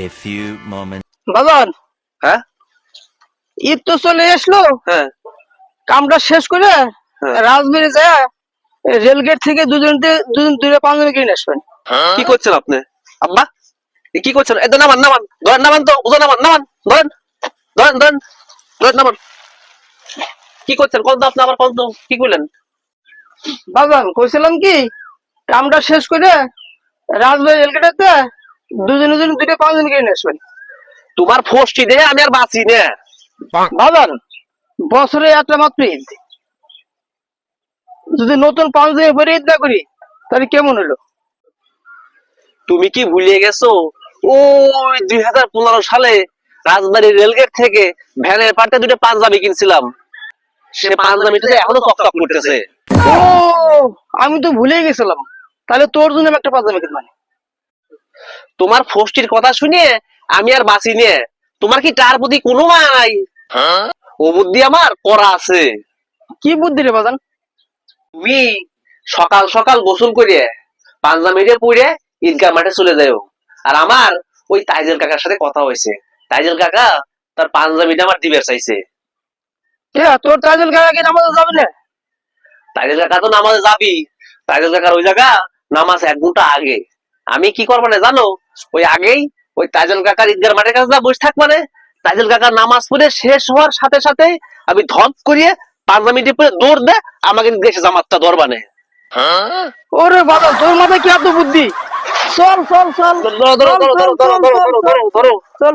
A few moments. বাজান, হ্যাঁ ঈদ তো চলে আসলো। হ্যাঁ কামটা শেষ করে হ্যাঁ। রাজবাড়ি যায় রেলগেট থেকে দুজন দূরে পাঁচজন কিনে আসবেন। কি করছেন আপনি আব্বা? এ কি করছেন? এই তো নামান নামান ধরেন, নামান তো বুঝো, নামান নামান ধরেন ধরেন ধরেন ধরেন নামান। কি করছেন কোন তো আপনি? আবার কোন তো কি করলেন? বাজান কইছিলাম কি, কামটা শেষ করে রাজবাড়ি রেলগেটে দুজন দূরে পাঁচজন কিনে আসবেন। তোমার ফষ্টি দিয়ে আমি আর বাঁচি না। বাজান, বছরে একটা মাত্র ঈদ, যদি নতুন পাঁচজন পরে ঈদ না করি তাহলে কেমন হলো? তুমি কি ভুলিয়ে গেছো ওই 2015 সালে রাজবাড়ী রেলগেট থেকে ভ্যানের পাটে দুটো পাঞ্জাবি কিনছিলাম, সে পাঞ্জাবিটা এখনো চকচক করতেছে। ও, আমি তো ভুলেই গেছিলাম। তাহলে তোর জন্য আমি একটা পাঁচজন কিনবো। তোমার ফষ্টির কথা শুনে আমি আর বাঁচি নে। তোমার কি তার প্রতি কোনো মায়া নাই? ও বুদ্ধি আমার করা আছে। কি বুদ্ধি রে বাজান? তুমি সকাল সকাল গোসল করে পাঞ্জাবিটা পরে ঈদগাহ মাঠে চলে যাও। আর আমার ওই তাইজেল কাকার সাথে কথা হয়েছে, তাইজেল কাকা তার পাঞ্জাবিটা আমার দিবে চাইছে। তোর তাজুল কাকা নামাজ যাবে না? তাইজেল কাকা তো নামাজে যাবি, তাইজেল কাকার ওই জায়গা নামাজ 1 ঘন্টা আগে। আমি কি করবো না জানো? ওই আগেই ওই তাইজেল কাকার ঈদগাহ মাঠের কাছে যা বসে থাক, মানে তাইজেল কাকার নামাজ পড়ে শেষ হওয়ার সাথে সাথে আমি ধপ করিয়ে পাঞ্জাবিটি পরে দৌড় দে আমাকে দেশে জামাতটা ধরবানে। ওরে বাবা, তোর মাথায় কি এত বুদ্ধি? চল চল চল ধরো ধরো ধরো ধরো ধরো ধরো ধরো ধরো ধরো। চল।